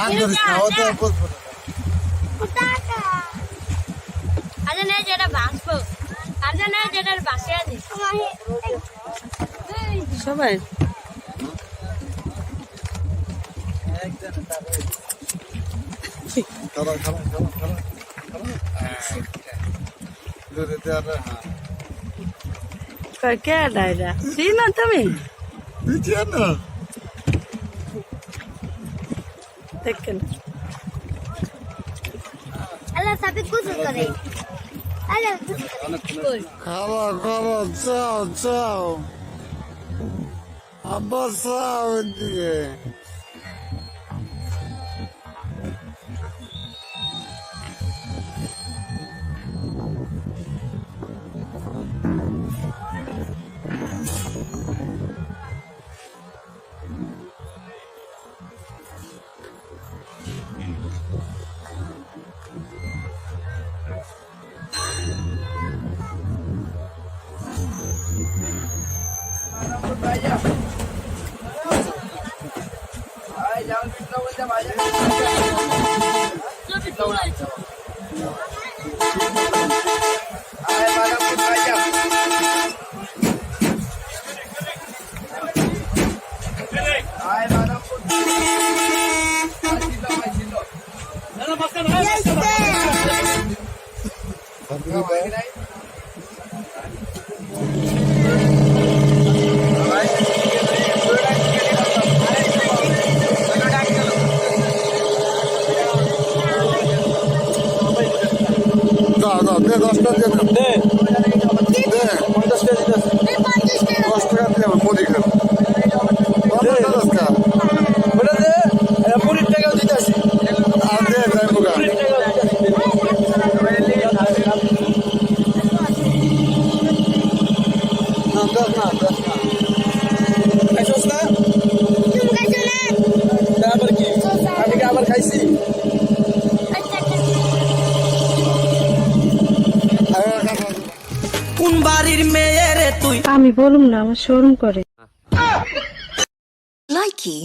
রাগ করিস না, ও তো বুঝবো না। আরে না যেটা বাঁচবো আর না যেটা বাঁচে আছে সবাই খাবার খাবার খাবার খাবার দূরে দেওয়ার হ্যাঁ কে ডাইরা চিনো তুমি তুই না দেখেন আল্লাহ সাথে কুসুম করে আল্লাহ খাবার খাবার চাও চাও আবার চাও এদিকে দাও দাও দে 10 টাকা দিয়ে দে 50 টাকা দিতে 10 টাকা দিয়ে মুড়ি খাবো ওটা দে মুড়ির টাকাও দিতে আসি আর দে যাইবো গা খাইছস না আবার কি আমি কি আবার খাইছি কোন বাড়ির মেয়ে রে তুই আমি বলুম না আমার শোরুম করে লাইকি